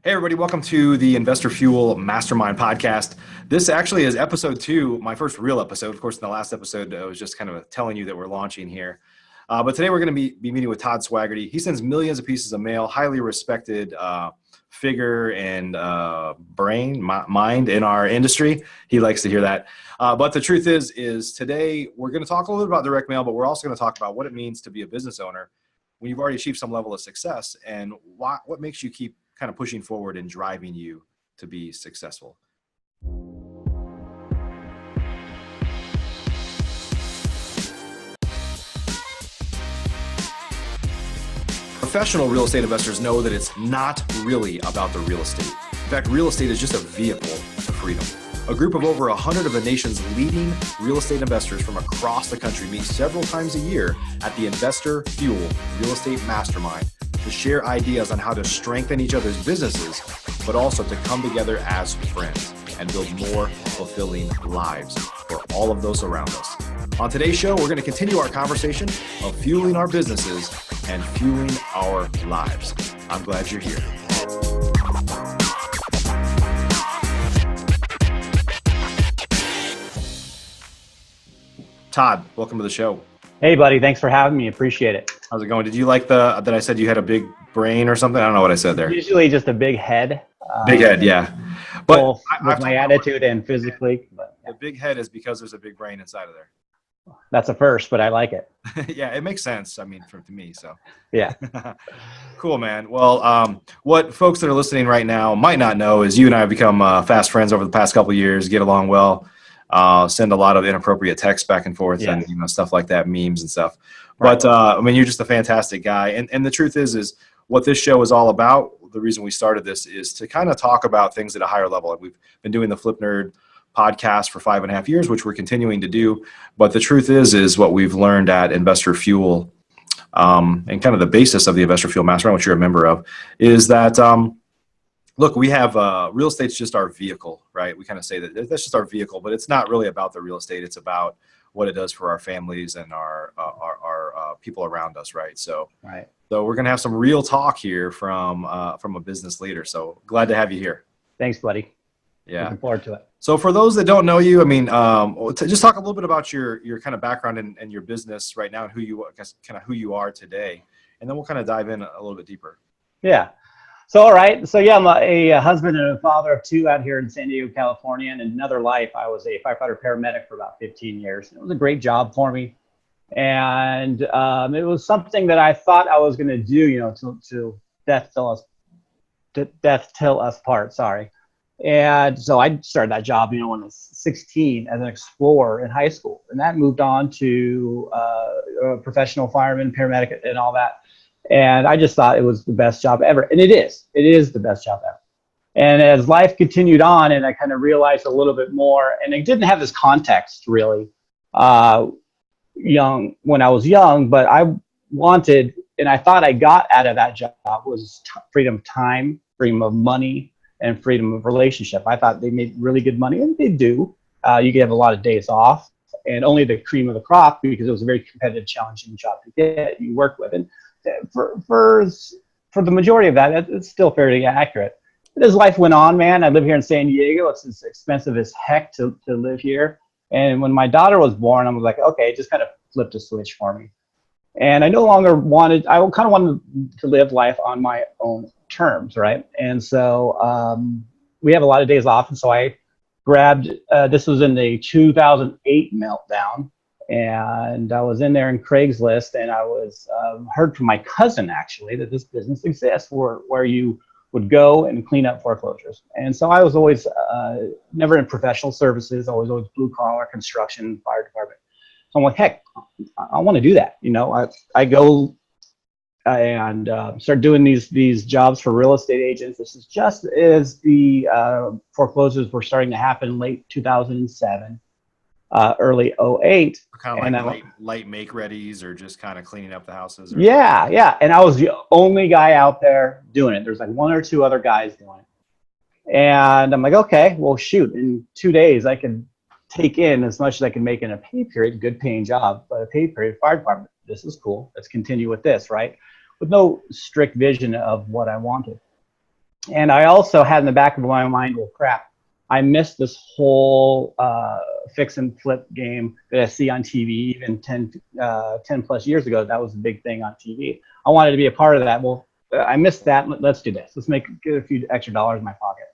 Hey, everybody. Welcome to the Investor Fuel Mastermind Podcast. This actually is episode 2, my first real episode. Of course, in the last episode, I was just kind of telling you that we're launching here. But today we're going to be meeting with Todd Swaggerty. He sends millions of pieces of mail, highly respected figure and mind in our industry. He likes to hear that. But the truth is today we're going to talk a little bit about direct mail, but we're also going to talk about what it means to be a business owner when you've already achieved some level of success and what makes you keep kind of pushing forward and driving you to be successful. Professional real estate investors know that it's not really about the real estate. In fact, real estate is just a vehicle to freedom. A group of over 100 of the nation's leading real estate investors from across the country meet several times a year at the Investor Fuel Real Estate Mastermind to share ideas on how to strengthen each other's businesses, but also to come together as friends and build more fulfilling lives for all of those around us. On today's show, we're going to continue our conversation of fueling our businesses and fueling our lives. I'm glad you're here. Todd, welcome to the show. Hey, buddy. Thanks for having me. Appreciate it. How's it going? Did you like that I said you had a big brain or something? I don't know what I said there. Usually just a big head. Big head, yeah. But both with my attitude and physically. But, yeah. The big head is because there's a big brain inside of there. That's a first, but I like it. Yeah, it makes sense. I mean, to me, so. Yeah. Cool, man. Well, what folks that are listening right now might not know is you and I have become fast friends over the past couple of years, get along well, send a lot of inappropriate texts back and forth, yes, and stuff like that, memes and stuff. Right. But I mean, you're just a fantastic guy. And the truth is what this show is all about. The reason we started this is to kind of talk about things at a higher level. Like we've been doing the Flip Nerd podcast for 5.5 years, which we're continuing to do. But the truth is what we've learned at Investor Fuel, and kind of the basis of the Investor Fuel Mastermind, which you're a member of, is that, look, we have real estate's just our vehicle, right? We kind of say that that's just our vehicle, but it's not really about the real estate. It's about what it does for our families and our people around us, right? So, right. So we're gonna have some real talk here from a business leader. So glad to have you here. Thanks, buddy. Yeah, looking forward to it. So for those that don't know you, I mean, just talk a little bit about your kind of background and your business right now and who you are today, and then we'll kind of dive in a little bit deeper. Yeah. So, all right. So, yeah, I'm a husband and a father of 2 out here in San Diego, California. And in another life, I was a firefighter paramedic for about 15 years. It was a great job for me. And it was something that I thought I was going to do, till death till us part. Sorry. And so I started that job, when I was 16 as an explorer in high school. And that moved on to a professional fireman, paramedic, and all that. And I just thought it was the best job ever. And it is the best job ever. And as life continued on and I kind of realized a little bit more, and I didn't have this context really when I was young, but I wanted, and I thought I got out of that job was freedom of time, freedom of money, and freedom of relationship. I thought they made really good money, and they do. You can have a lot of days off, and only the cream of the crop, because it was a very competitive, challenging job to get, you work with. And for the majority of that, it's still fairly accurate. But as life went on, man, I live here in San Diego. It's expensive as heck to live here. And when my daughter was born, I was like, okay, it just kind of flipped a switch for me. And I no longer wanted to live life on my own terms, right? And so we have a lot of days off. And so I grabbed, this was in the 2008 meltdown. And I was in there in Craigslist, and I was heard from my cousin, actually, that this business exists where you would go and clean up foreclosures. And so I was always never in professional services, always blue collar, construction, fire department. So I'm like, heck, I want to do that. I go and start doing these jobs for real estate agents. This is just as the foreclosures were starting to happen late 2007. Early 08. Kind of like light make-readies, or just kind of cleaning up the houses? Yeah. And I was the only guy out there doing it. There's like 1 or 2 other guys doing it. And I'm like, okay, well, shoot, in 2 days, I can take in as much as I can make in a pay period, good paying job, but a pay period, fire department, this is cool. Let's continue with this, right? With no strict vision of what I wanted. And I also had in the back of my mind, well, crap, I missed this whole fix and flip game that I see on TV even 10 plus years ago. That was a big thing on TV. I wanted to be a part of that. Well, I missed that. Let's do this. Let's get a few extra dollars in my pocket.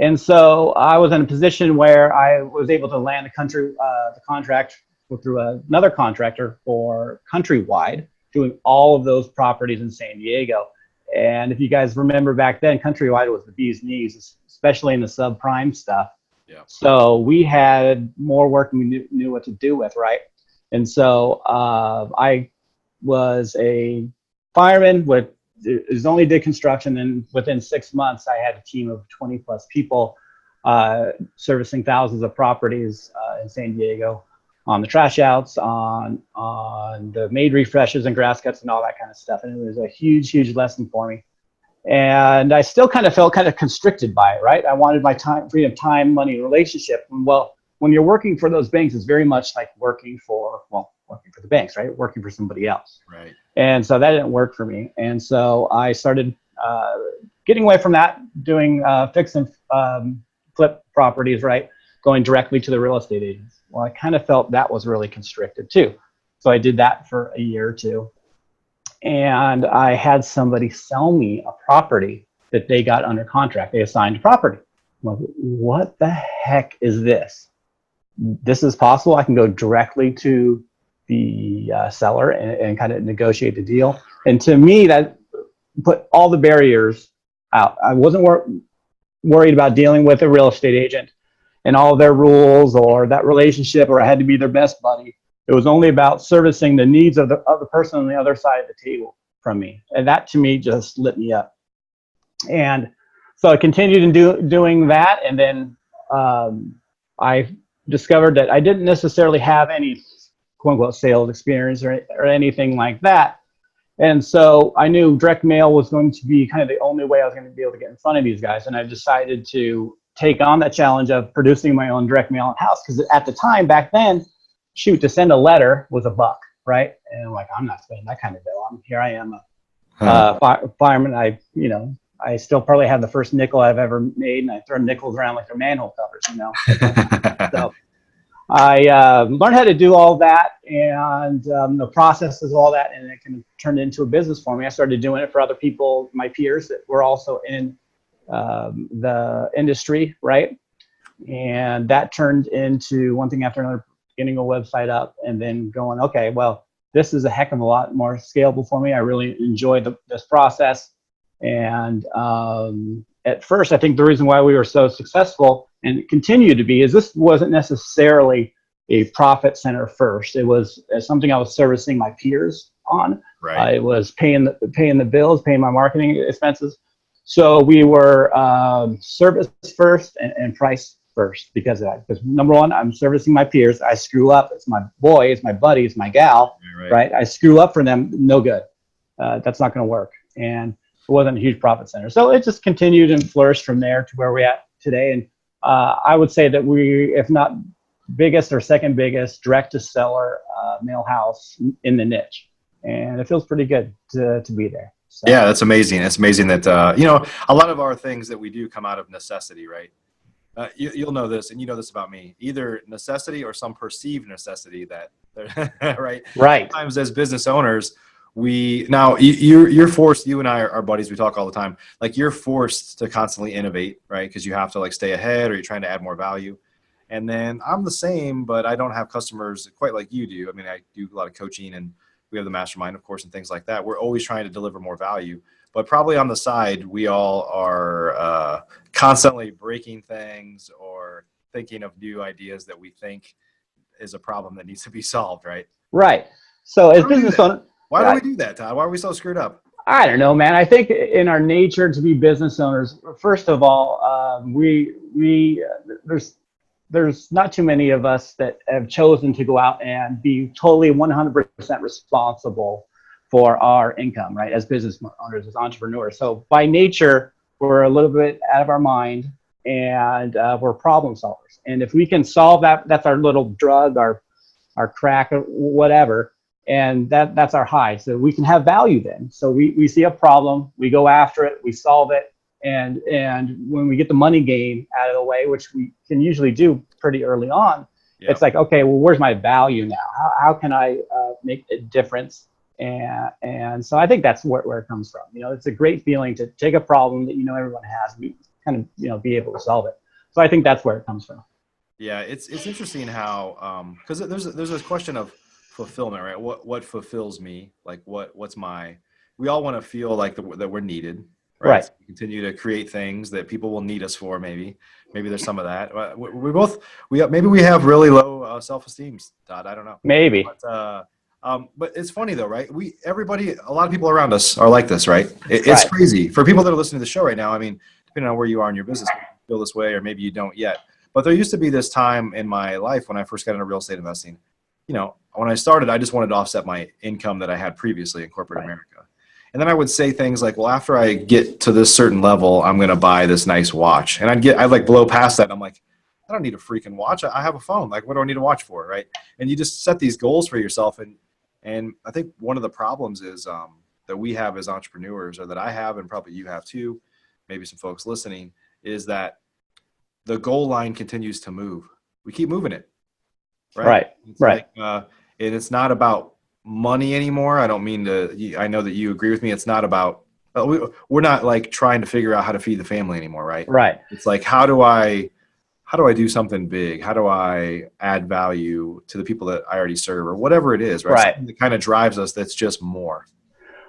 And so I was in a position where I was able to land the contract through another contractor for countrywide, doing all of those properties in San Diego. And if you guys remember back then, countrywide was the bee's knees, especially in the subprime stuff. Yeah. So we had more work than we knew what to do with, right? And so I was a fireman only did construction, and within 6 months I had a team of 20 plus people servicing thousands of properties in San Diego, on the trash outs, on the maid refreshes and grass cuts and all that kind of stuff. And it was a huge, huge lesson for me. And I still kind of felt kind of constricted by it, right? I wanted my freedom, time, money, relationship. Well, when you're working for those banks, it's very much like working for the banks, right? Working for somebody else. Right. And so that didn't work for me. And so I started getting away from that, doing fix and flip properties, right? Going directly to the real estate agents. Well, I kind of felt that was really constricted too. So I did that for a year or two. And I had somebody sell me a property that they got under contract. They assigned a property. I'm like, what the heck is this? This is possible. I can go directly to the seller and kind of negotiate the deal. And to me, that put all the barriers out. I wasn't worried about dealing with a real estate agent and all their rules or that relationship, or I had to be their best buddy. It was only about servicing the needs of the person on the other side of the table from me. And that to me just lit me up. And so I continued in doing that. And then I discovered that I didn't necessarily have any quote unquote sales experience or anything like that. And so I knew direct mail was going to be kind of the only way I was going to be able to get in front of these guys. And I decided to take on that challenge of producing my own direct mail in-house. Because at the time, back then, to send a letter was $1, right? And I'm like, I'm not spending that kind of dough. Here I am, a fireman. I still probably have the first nickel I've ever made, and I throw nickels around like they're manhole covers, So I learned how to do all that, and the processes, all that, and it can turn into a business for me. I started doing it for other people, my peers that were also in the industry, right? And that turned into one thing after another, getting a website up and then going, okay, well, this is a heck of a lot more scalable for me. I really enjoyed this process. And at first, I think the reason why we were so successful and continue to be is this wasn't necessarily a profit center first. It was something I was servicing my peers on. Right. It was paying the bills, paying my marketing expenses. So we were service first and price first because of that. Because number one, I'm servicing my peers. I screw up. It's my boy, it's my buddy, it's my gal, right? I screw up for them. No good. That's not going to work. And it wasn't a huge profit center. So it just continued and flourished from there to where we're at today. And I would say that we, if not biggest or second biggest direct to seller mail house in the niche. And it feels pretty good to be there. So. Yeah, that's amazing. It's amazing that, a lot of our things that we do come out of necessity, right? You'll know this, and you know this about me, either necessity or some perceived necessity that, right? Right. Sometimes as business owners, you're forced, you and I are buddies, we talk all the time, like you're forced to constantly innovate, right? Because you have to like stay ahead or you're trying to add more value. And then I'm the same, but I don't have customers quite like you do. I mean, I do a lot of coaching and we have the mastermind, of course, and things like that. We're always trying to deliver more value, but probably on the side, we all are constantly breaking things or thinking of new ideas that we think is a problem that needs to be solved, right? Right. So as business owners, why do we do that, Todd? Why are we so screwed up? I don't know, man. I think in our nature to be business owners, first of all, there's not too many of us that have chosen to go out and be totally 100% responsible for our income, right? As business owners, as entrepreneurs. So by nature, we're a little bit out of our mind and we're problem solvers. And if we can solve that, that's our little drug, our crack, or whatever. And that's our high. So we can have value then. So we see a problem, we go after it, we solve it, And when we get the money game out of the way, which we can usually do pretty early on, it's like, okay, well, where's my value now? How can I make a difference? And so I think that's where it comes from. It's a great feeling to take a problem that everyone has, and kind of be able to solve it. So I think that's where it comes from. Yeah, it's interesting how because there's this question of fulfillment, right? What fulfills me? Like what's we all want to feel like that we're needed, right? So we continue to create things that people will need us for. Maybe there's some of that. Maybe we have really low self-esteem, Todd. I don't know. Maybe. But it's funny though, right? A lot of people around us are like this, right? It's crazy for people that are listening to the show right now. I mean, depending on where you are in your business, you feel this way, or maybe you don't yet. But there used to be this time in my life when I first got into real estate investing. When I started, I just wanted to offset my income that I had previously in corporate America. And then I would say things like, well, after I get to this certain level, I'm going to buy this nice watch. And I'd like blow past that. And I'm like, I don't need a freaking watch. I have a phone. Like, what do I need a watch for? Right. And you just set these goals for yourself. And I think one of the problems is that we have as entrepreneurs, or that I have, and probably you have too, maybe some folks listening, is that the goal line continues to move. We keep moving it. Right. Like, and it's not about money anymore. I don't mean to, I know that you agree with me. It's not about, we're not like trying to figure out how to feed the family anymore. Right. Right. It's like, how do I do something big? How do I add value to the people that I already serve, or whatever it is, right? Something that kind of drives us. That's just more.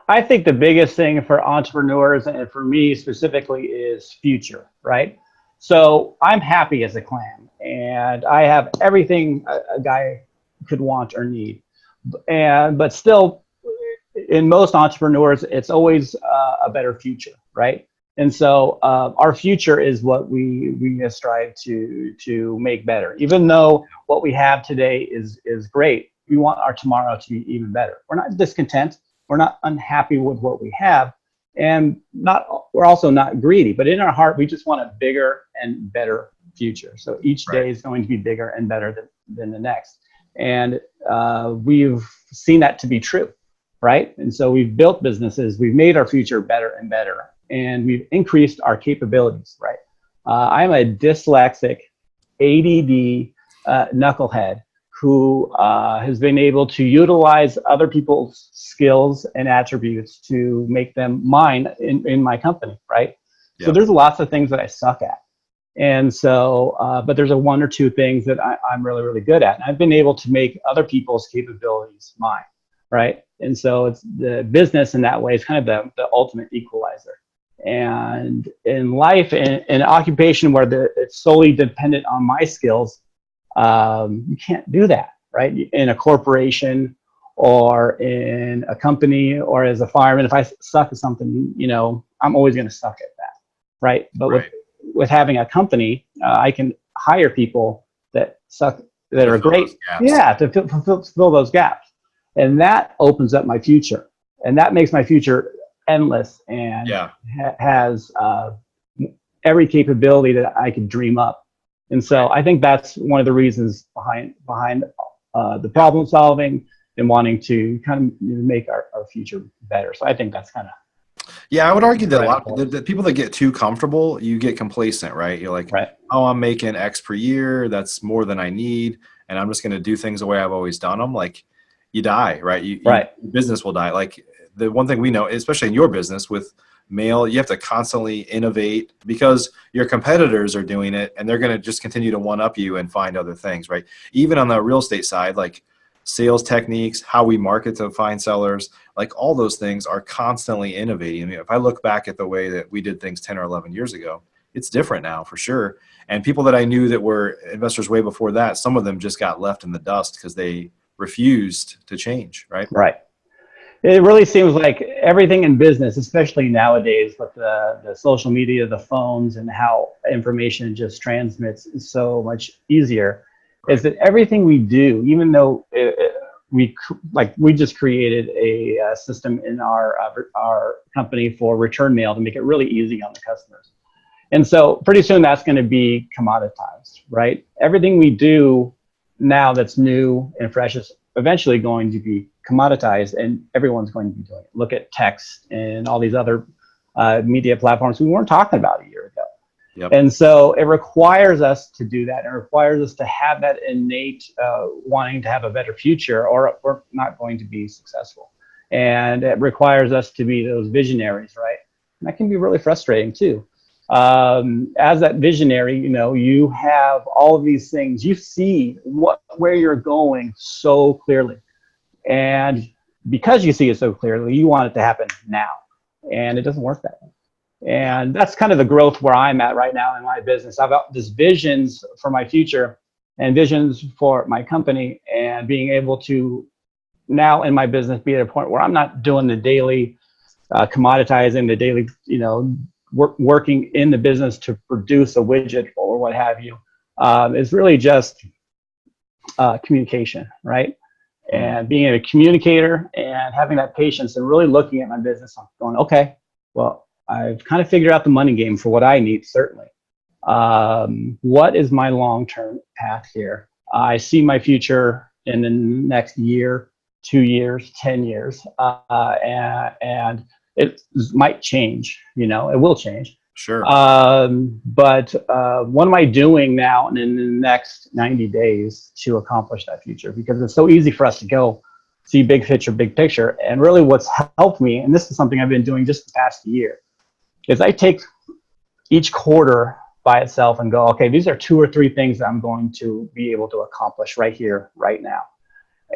I think the biggest thing for entrepreneurs, and for me specifically, is future, right? So I'm happy as a clam, and I have everything a guy could want or need. But still, in most entrepreneurs, it's always a better future, right? And so our future is what we strive to make better. Even though what we have today is great, we want our tomorrow to be even better. We're not discontent. We're not unhappy with what we have, and we're also not greedy. But in our heart, we just want a bigger and better future. So each day is going to be bigger and better than the next. And we've seen that to be true, right? And so we've built businesses. We've made our future better and better. And we've increased our capabilities, right? I'm a dyslexic, ADD knucklehead who has been able to utilize other people's skills and attributes to make them mine in my company, right? Yep. So there's lots of things that I suck at. And so, but there's one or two things that I'm really, really good at. And I've been able to make other people's capabilities mine, right? And so it's the business in that way is kind of the ultimate equalizer. And in life, in an occupation where it's solely dependent on my skills, you can't do that, right? In a corporation or in a company or as a fireman, if I suck at something, I'm always going to suck at that, right? But with having a company, I can hire people that are great, to fill those gaps, and that opens up my future, and that makes my future endless and has every capability that I could dream up. And so I think that's one of the reasons behind the problem solving and wanting to kind of make our future better. So I think that's kind of. Yeah, I would argue that a lot of the people that get too comfortable, you get complacent, right? You're like, oh, I'm making X per year. That's more than I need. And I'm just going to do things the way I've always done them. Like, you die, right? Your business will die. Like, the one thing we know, especially in your business with mail, you have to constantly innovate because your competitors are doing it, and they're going to just continue to one up you and find other things, right? Even on the real estate side, like sales techniques, how we market to find sellers, like all those things are constantly innovating. I mean, if I look back at the way that we did things 10 or 11 years ago, it's different now for sure. And people that I knew that were investors way before that, some of them just got left in the dust because they refused to change, right? Right. It really seems like everything in business, especially nowadays with the social media, the phones, and how information just transmits so much easier, is that everything we do, even though we just created a system in our company for return mail to make it really easy on the customers. And so pretty soon that's going to be commoditized, right? Everything we do now that's new and fresh is eventually going to be commoditized, and everyone's going to be doing it. Look at text and all these other media platforms we weren't talking about a year ago. Yep. And so it requires us to do that. It requires us to have that innate wanting to have a better future, or we're not going to be successful. And it requires us to be those visionaries, right? And that can be really frustrating too. As that visionary, you have all of these things. You see where you're going so clearly. And because you see it so clearly, you want it to happen now. And it doesn't work that way. And that's kind of the growth where I'm at right now in my business. I've got these visions for my future and visions for my company, and being able to now in my business be at a point where I'm not doing the daily commoditizing, the daily, working in the business to produce a widget or what have you. It's really just communication, right? And being a communicator and having that patience and really looking at my business, I'm going, okay, well, I've kind of figured out the money game for what I need, certainly. What is my long-term path here? I see my future in the next year, 2 years, 10 years, and it might change, it will change. Sure. But what am I doing now and in the next 90 days to accomplish that future? Because it's so easy for us to go see big picture. And really what's helped me, and this is something I've been doing just the past year, is I take each quarter by itself and go, okay, these are 2 or 3 things that I'm going to be able to accomplish right here, right now.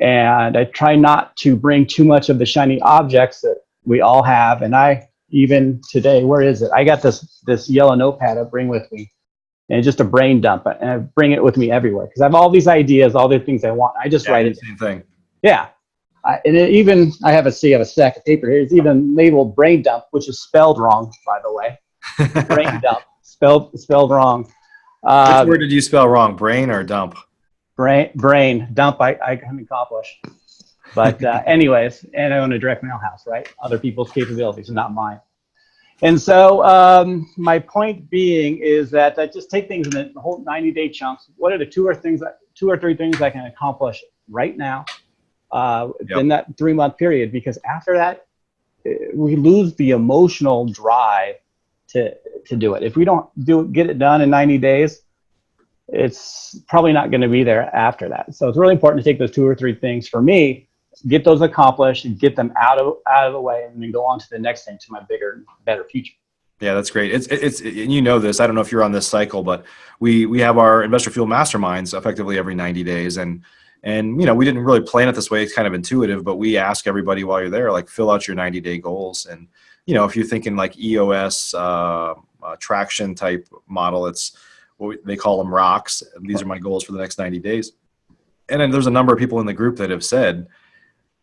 And I try not to bring too much of the shiny objects that we all have. And I, even today, where is it? I got this yellow notepad I bring with me, and it's just a brain dump. And I bring it with me everywhere because I have all these ideas, all the things I want. I just write it. Same thing. Yeah. I have a stack of paper here. It's even labeled brain dump, which is spelled wrong, by the way. Brain dump, spelled wrong. Which word did you spell wrong? Brain or dump? Brain dump. I can accomplish. But anyways, and I own a direct mail house, right? Other people's capabilities, not mine. And so my point being is that I just take things in the whole 90-day chunks. What are the 2 or 3 things I can accomplish right now in that 3-month period? Because after that, we lose the emotional drive to do it. If we don't get it done in 90 days, it's probably not going to be there after that. So it's really important to take those 2 or 3 things for me, get those accomplished and get them out of the way, and then go on to the next thing, to my bigger, better future. Yeah, that's great. It's and this. I don't know if you're on this cycle, but we have our Investor Fuel Masterminds effectively every 90 days, and we didn't really plan it this way. It's kind of intuitive, but we ask everybody while you're there, like, fill out your 90-day goals. And if you're thinking like EOS traction type model, it's what they call them rocks. These are my goals for the next 90 days. And then there's a number of people in the group that have said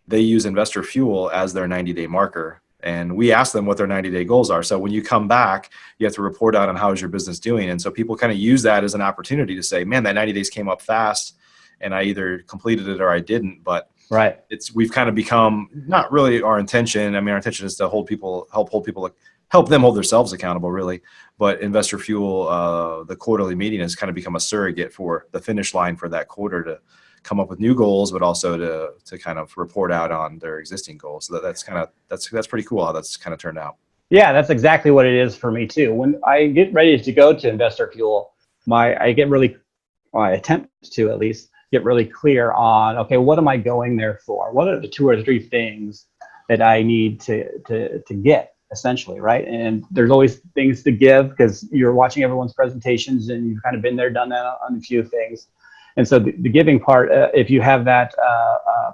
they use Investor Fuel as their 90-day marker. And we ask them what their 90-day goals are. So when you come back, you have to report out on how is your business doing. And so people kind of use that as an opportunity to say, man, that 90 days came up fast, and I either completed it or I didn't. But right, we've kind of become, not really our intention. I mean, our intention is to help them hold themselves accountable, really. But Investor Fuel, the quarterly meeting, has kind of become a surrogate for the finish line for that quarter to come up with new goals, but also to kind of report out on their existing goals. So that's pretty cool how that's kind of turned out. Yeah, that's exactly what it is for me too. When I get ready to go to Investor Fuel, I attempt to at least get really clear on, okay, what am I going there for? What are the 2 or 3 things that I need to get, essentially, right? And there's always things to give because you're watching everyone's presentations and you've kind of been there, done that on a few things. And so the giving part, if you have that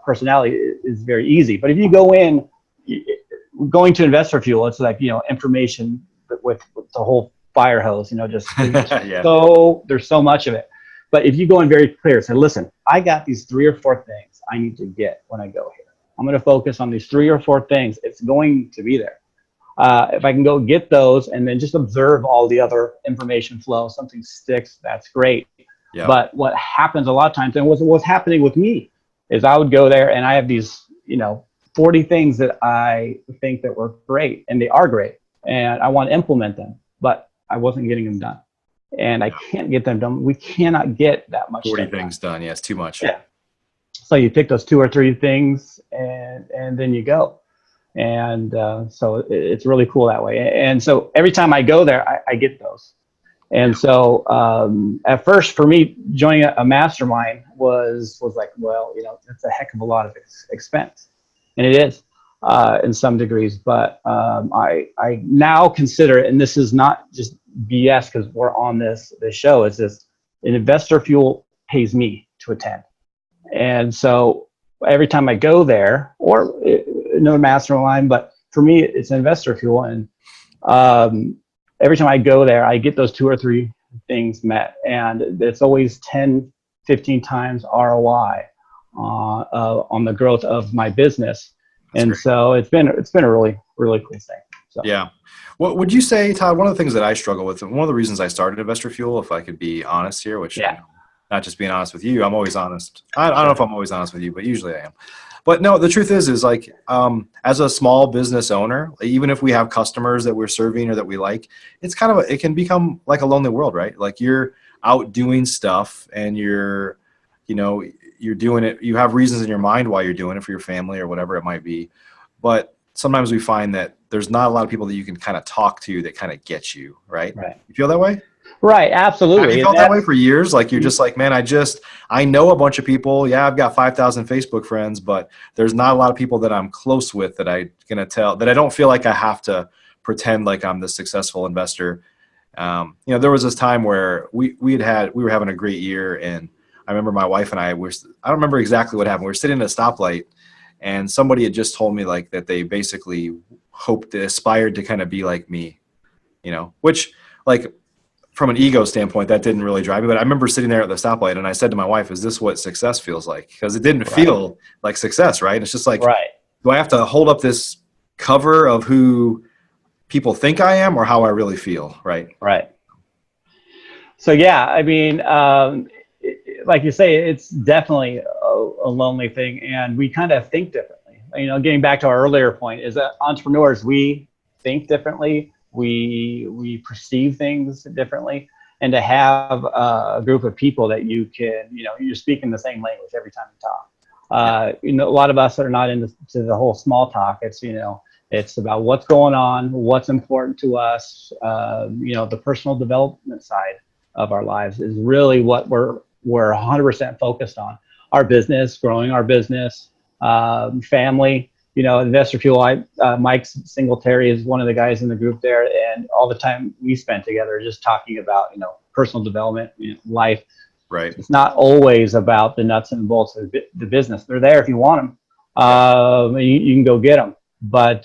personality, is very easy. But if you going to Investor Fuel, it's like, information with the whole fire hose, Yeah. So there's so much of it. But if you go in very clear, say, listen, I got these 3 or 4 things I need to get when I go here. I'm going to focus on these 3 or 4 things. It's going to be there. If I can go get those and then just observe all the other information flow, something sticks, that's great. Yep. But what happens a lot of times, and what's happening with me, is I would go there and I have these, 40 things that I think that were great, and they are great, and I want to implement them, but I wasn't getting them done. And I can't get them done. We cannot get that much 40 things done. Yeah, it's too much. Yeah. So you pick those 2 or 3 things and then you go. And so it's really cool that way. And so every time I go there, I get those. And so at first for me, joining a mastermind was like, well, it's a heck of a lot of expense. And it is in some degrees. But I now consider it, and this is not just BS because we're on this show, it's this: Investor Fuel pays me to attend. And so every time I go there, or another mastermind, but for me, it's Investor Fuel. And every time I go there, I get those 2 or 3 things met, and it's always 10, 15 times ROI on the growth of my business. That's and great. So it's been a really, really cool thing. So. Yeah. What would you say, Todd? One of the things that I struggle with, and one of the reasons I started Investor Fuel, if I could be honest here, which not just being honest with you, I'm always honest. I don't know if I'm always honest with you, but usually I am. But no, the truth is like, as a small business owner, even if we have customers that we're serving or that we like, it's kind of it can become like a lonely world, right? Like you're out doing stuff and you're doing it. You have reasons in your mind why you're doing it for your family or whatever it might be. But sometimes we find that there's not a lot of people that you can kind of talk to that kind of get you, right? Right. You feel that way? Right, absolutely. Have you felt that way for years? Like you're just like, man, I know a bunch of people. Yeah, I've got 5,000 Facebook friends, but there's not a lot of people that I'm close with that I don't feel like I have to pretend like I'm the successful investor. There was this time where we were having a great year, and I remember my wife and I don't remember exactly what happened. We were sitting at a stoplight, and somebody had just told me like that they basically aspired to kind of be like me, which like, from an ego standpoint, that didn't really drive me. But I remember sitting there at the stoplight, and I said to my wife, is this what success feels like? Because it didn't feel like success, right? It's just like, do I have to hold up this cover of who people think I am or how I really feel, right? Right. So, yeah, I mean, like you say, it's definitely a lonely thing, and we kind of think differently. Getting back to our earlier point, is that entrepreneurs, we think differently. We perceive things differently, and to have a group of people that you can, you're speaking the same language every time you talk. A lot of us are not into the whole small talk. It's, it's about what's going on, what's important to us. The personal development side of our lives is really what we're 100% focused on. Our business, growing our business, family. Investor Fuel, Mike Singletary is one of the guys in the group there, and all the time we spent together just talking about, personal development, life. Right. It's not always about the nuts and bolts of the business. They're there if you want them. You can go get them. But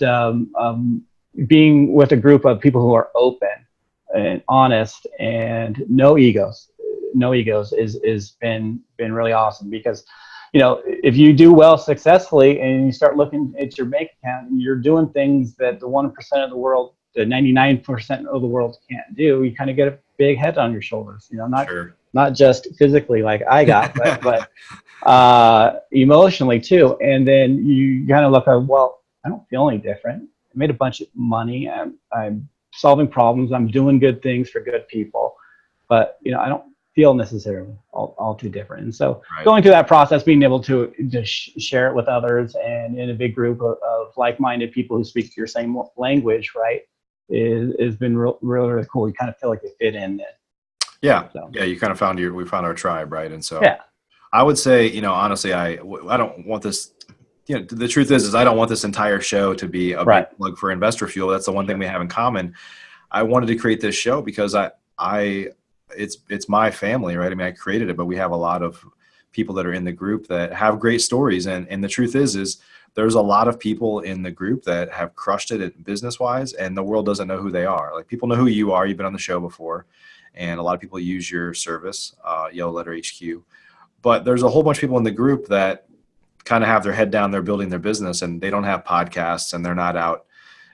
being with a group of people who are open and honest and no egos is been really awesome, because if you do well successfully and you start looking at your bank account and you're doing things that the 1% of the world, the 99% of the world can't do, you kind of get a big head on your shoulders, not just physically like I got, but emotionally too. And then you kind of look at, well, I don't feel any different. I made a bunch of money. I'm solving problems. I'm doing good things for good people, but I don't feel necessarily all too different. And so going through that process, being able to share it with others and in a big group of like-minded people who speak your same language, right, has been really, really cool. You kind of feel like you fit in then. Yeah. So. Yeah. You kind of we found our tribe. Right. And so yeah. I would say, honestly, I don't want this, the truth is I don't want this entire show to be a big plug for Investor Fuel. That's the one thing we have in common. I wanted to create this show because it's my family, right? I mean, I created it, but we have a lot of people that are in the group that have great stories. And the truth is there's a lot of people in the group that have crushed it business wise, and the world doesn't know who they are. Like, people know who you are. You've been on the show before, and a lot of people use your service, Yellow Letter HQ. But there's a whole bunch of people in the group that kind of have their head down, they're building their business, and they don't have podcasts, and they're not out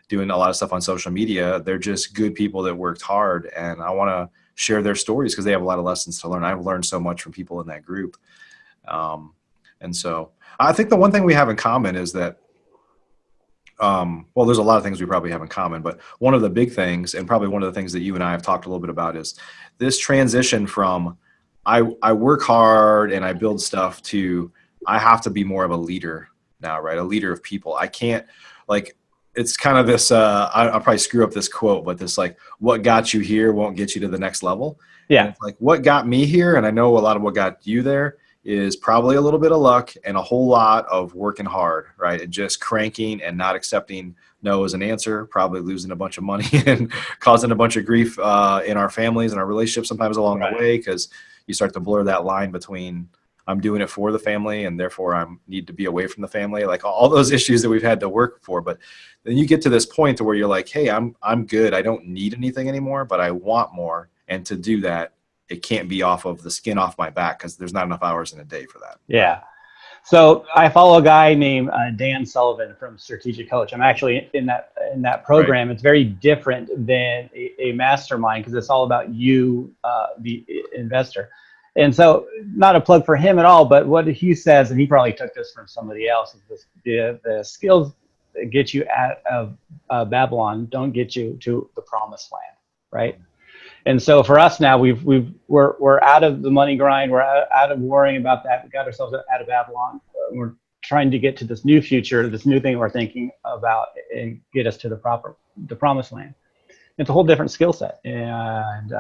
doing a lot of stuff on social media. They're just good people that worked hard, and I want to share their stories because they have a lot of lessons to learn. I've learned so much from people in that group. And so I think the one thing we have in common is that, well, there's a lot of things we probably have in common, but one of the big things, and probably one of the things that you and I have talked a little bit about, is this transition from I work hard and I build stuff to I have to be more of a leader now, right? A leader of people. I can't, like, it's kind of this, I'll probably screw up this quote, but this like, what got you here won't get you to the next level. Yeah. And it's like what got me here, and I know a lot of what got you there, is probably a little bit of luck and a whole lot of working hard, right? And just cranking and not accepting no as an answer, probably losing a bunch of money and causing a bunch of grief in our families and our relationships sometimes along the way, because you start to blur that line between I'm doing it for the family and therefore I need to be away from the family, like all those issues that we've had to work for. But then you get to this point to where you're like, hey, I'm good. I don't need anything anymore, but I want more. And to do that, it can't be off of the skin off my back because there's not enough hours in a day for that. Yeah. So I follow a guy named Dan Sullivan from Strategic Coach. I'm actually in that program. Right. It's very different than a mastermind because it's all about you, the investor. And so not a plug for him at all, but what he says, and he probably took this from somebody else, is the skills that get you out of Babylon don't get you to the promised land, right? And so for us now, we're out of the money grind. We're out of worrying about that. We got ourselves out of Babylon. We're trying to get to this new future, this new thing we're thinking about, and get us to the promised land. It's a whole different skill set. And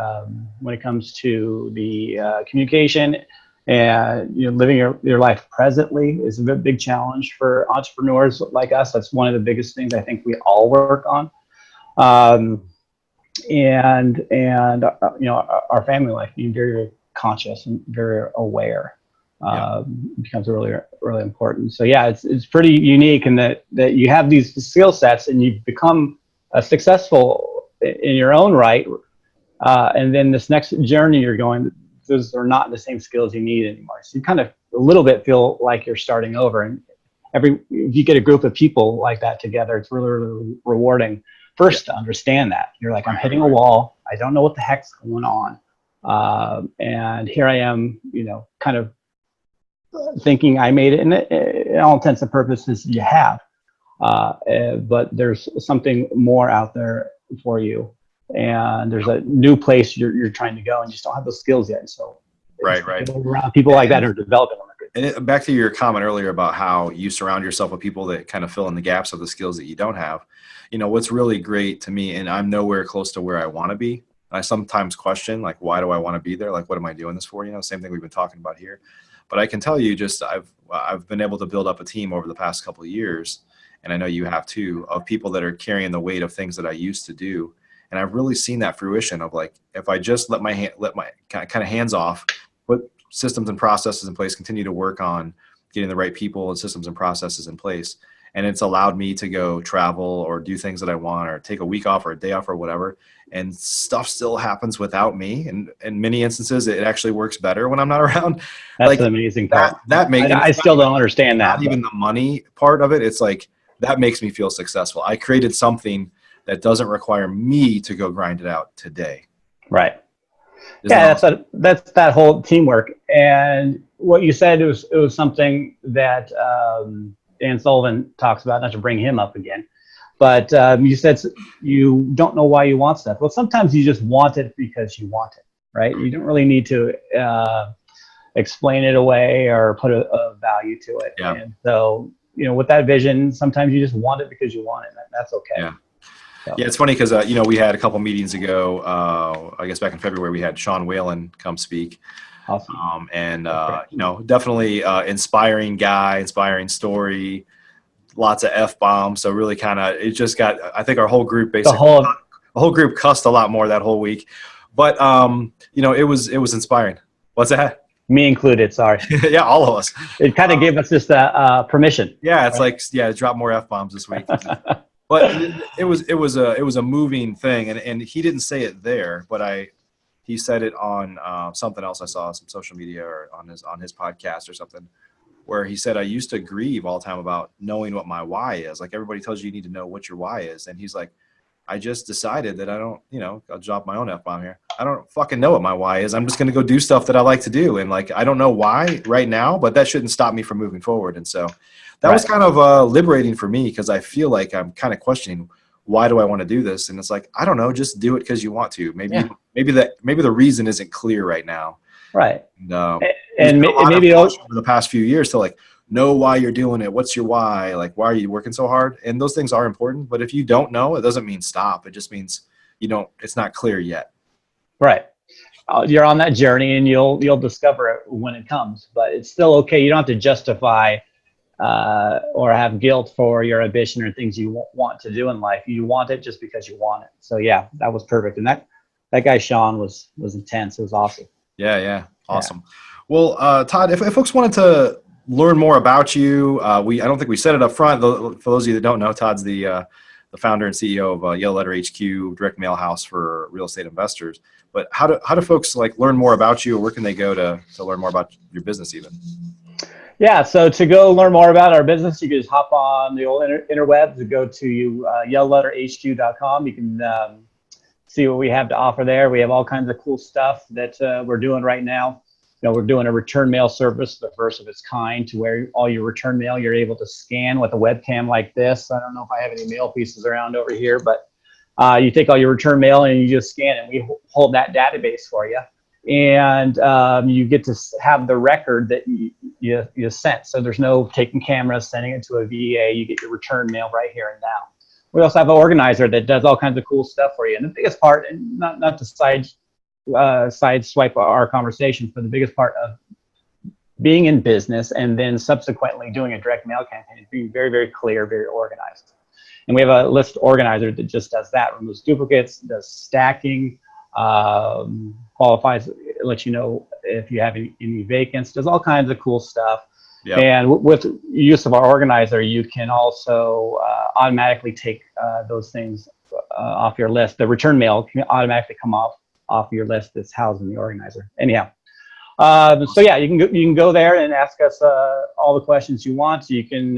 when it comes to the communication and living your life presently is a big challenge for entrepreneurs like us. That's one of the biggest things I think we all work on. And our family life, being very, very conscious and very aware becomes really, really important. So yeah, it's pretty unique in that you have these skill sets and you've become successful in your own right. And then this next journey you're going, those are not the same skills you need anymore. So you kind of a little bit feel like you're starting over. And if you get a group of people like that together, it's really, really rewarding. First, to understand that you're like, I'm hitting a wall. I don't know what the heck's going on. And here I am, kind of thinking I made it. And in all intents and purposes, you have. But there's something more out there for you. And there's a new place you're trying to go and you just don't have those skills yet. So right. Around people like that are developing them. And back to your comment earlier about how you surround yourself with people that kind of fill in the gaps of the skills that you don't have. What's really great to me, and I'm nowhere close to where I want to be. I sometimes question, like, why do I want to be there? Like, what am I doing this for? Same thing we've been talking about here. But I can tell you just I've been able to build up a team over the past couple of years, and I know you have too, of people that are carrying the weight of things that I used to do. And I've really seen that fruition of like, if I just let my kind of hands off, put systems and processes in place, continue to work on getting the right people and systems and processes in place. And it's allowed me to go travel or do things that I want or take a week off or a day off or whatever. And stuff still happens without me. And in many instances, it actually works better when I'm not around. That's the amazing part. I still don't understand that. Not even the money part of it. It's like, that makes me feel successful. I created something that doesn't require me to go grind it out today. Right. That's that whole teamwork. And what you said, it was something that Dan Sullivan talks about, not to bring him up again, but you said you don't know why you want stuff. Well, sometimes you just want it because you want it, right? You don't really need to explain it away or put a value to it. Yeah. And so, with that vision, sometimes you just want it because you want it. And that's okay. Yeah. Yeah, it's funny because, we had a couple meetings ago, I guess back in February, we had Sean Whalen come speak. Awesome. Definitely inspiring guy, inspiring story, lots of F-bombs. So really kind of, it just got, I think our whole group basically, the whole group cussed a lot more that whole week. But, it was inspiring. What's that? Me included, sorry. Yeah, all of us. It kind of gave us just permission. Yeah, it's drop more F-bombs this week. But it was a moving thing, and he didn't say it there, but he said it on something else I saw, some social media or on his podcast or something, where he said, I used to grieve all the time about knowing what my why is. Like everybody tells you need to know what your why is, and he's like, I just decided that I don't, I'll drop my own F-bomb here. I don't fucking know what my why is. I'm just going to go do stuff that I like to do, and like I don't know why right now, but that shouldn't stop me from moving forward. And so. That was kind of liberating for me because I feel like I'm kind of questioning, why do I want to do this? And it's like, I don't know, just do it because you want to. Maybe the reason isn't clear right now. Right. And maybe over the past few years to like, know why you're doing it. What's your why? Like, why are you working so hard? And those things are important. But if you don't know, it doesn't mean stop. It just means it's not clear yet. Right. You're on that journey, and you'll discover it when it comes. But it's still okay. You don't have to justify or have guilt for your ambition or things you want to do in life. You want it just because you want it. So yeah, that was perfect. And that guy Sean was intense. It was awesome. Yeah. Awesome. Yeah. Well, Todd, if folks wanted to learn more about you, I don't think we said it up front. For those of you that don't know, Todd's the founder and CEO of Yellow Letter HQ, direct mail house for real estate investors. But how do folks like learn more about you, or where can they go to learn more about your business even? Yeah, so to go learn more about our business, you can just hop on the old interwebs and go to yellowletterhq.com. You can see what we have to offer there. We have all kinds of cool stuff that we're doing right now. We're doing a return mail service, the first of its kind, to where all your return mail you're able to scan with a webcam like this. I don't know if I have any mail pieces around over here, but you take all your return mail and you just scan it. And we hold that database for you. And you get to have the record that you sent. So there's no taking cameras, sending it to a VA. You get your return mail right here and now. We also have an organizer that does all kinds of cool stuff for you. And the biggest part, and not to sideswipe our conversation, but the biggest part of being in business and then subsequently doing a direct mail campaign is being very, very clear, very organized. And we have a list organizer that just does that, removes duplicates, does stacking, qualifies, lets you know if you have any vacants, does all kinds of cool stuff. Yep. And with use of our organizer, you can also automatically take those things off your list. The return mail can automatically come off your list that's housed in the organizer. Anyhow, so yeah, you can go there and ask us all the questions you want. You can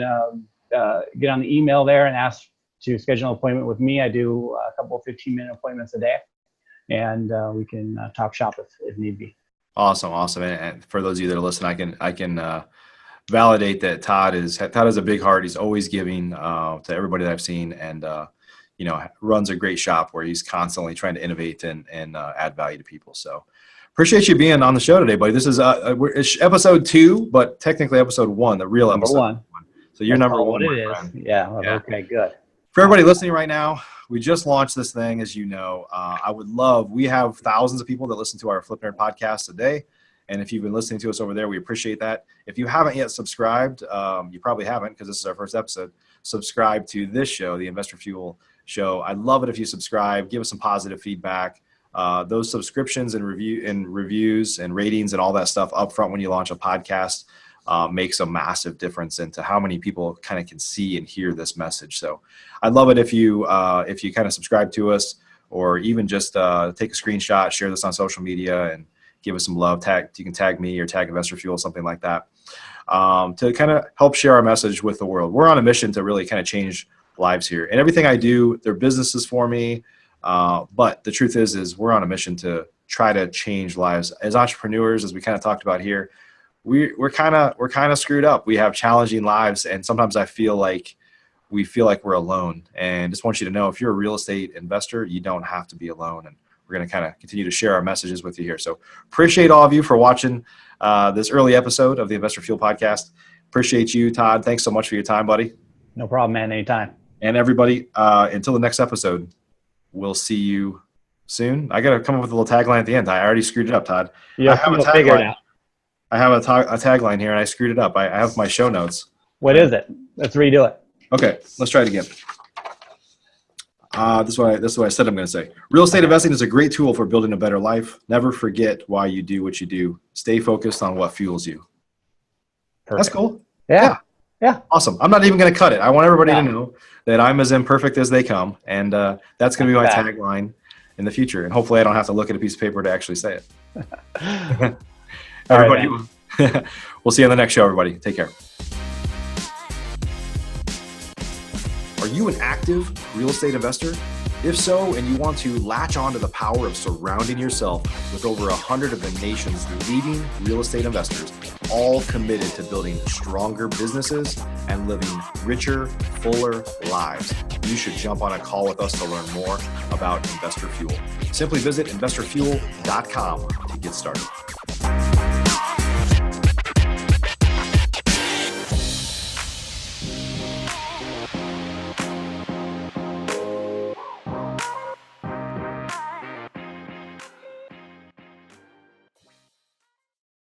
get on the email there and ask to schedule an appointment with me. I do a couple of 15-minute appointments a day, and we can talk shop if need be. Awesome. And for those of you that are listening, I can validate that Todd has a big heart. He's always giving to everybody that I've seen, and runs a great shop where he's constantly trying to innovate and add value to people. So appreciate you being on the show today, buddy. This is it's episode 2, but technically episode 1, the real episode. Number 1. So you're number 1. What it is. Yeah. Okay. Good. For everybody listening right now, we just launched this thing, as you know. We have thousands of people that listen to our Flip Nerd podcast a day. And if you've been listening to us over there, we appreciate that. If you haven't yet subscribed, you probably haven't because this is our first episode, subscribe to this show, the Investor Fuel show. I'd love it if you subscribe, give us some positive feedback. Those subscriptions and reviews and ratings and all that stuff up front when you launch a podcast makes a massive difference into how many people kind of can see and hear this message. So I'd love it if you kind of subscribe to us, or even just take a screenshot, share this on social media, and give us some love. You can tag me or tag Investor Fuel, something like that, to kind of help share our message with the world. We're on a mission to really kind of change lives here. And everything I do, they're businesses for me. But the truth is we're on a mission to try to change lives. As entrepreneurs, as we kind of talked about here, we're kind of screwed up. We have challenging lives, and sometimes I feel like we're alone. And just want you to know, if you're a real estate investor, you don't have to be alone. And we're going to kind of continue to share our messages with you here. So appreciate all of you for watching this early episode of the Investor Fuel Podcast. Appreciate you, Todd. Thanks so much for your time, buddy. No problem, man. Anytime. And everybody, until the next episode, we'll see you soon. I got to come up with a little tagline at the end. I already screwed it up, Todd. Yeah, figure it out. I have a tagline here, and I screwed it up. I have my show notes. What is it? Let's redo it. Okay, let's try it again. This is what I said I'm going to say. Real estate investing is a great tool for building a better life. Never forget why you do what you do. Stay focused on what fuels you. Perfect. That's cool. Yeah. Awesome. I'm not even going to cut it. I want everybody to know that I'm as imperfect as they come, and that's going to be my tagline in the future. And hopefully I don't have to look at a piece of paper to actually say it. Everybody, we'll see you on the next show, everybody. Take care. Are you an active real estate investor? If so, and you want to latch on to the power of surrounding yourself with over 100 of the nation's leading real estate investors, all committed to building stronger businesses and living richer, fuller lives, you should jump on a call with us to learn more about Investor Fuel. Simply visit investorfuel.com to get started.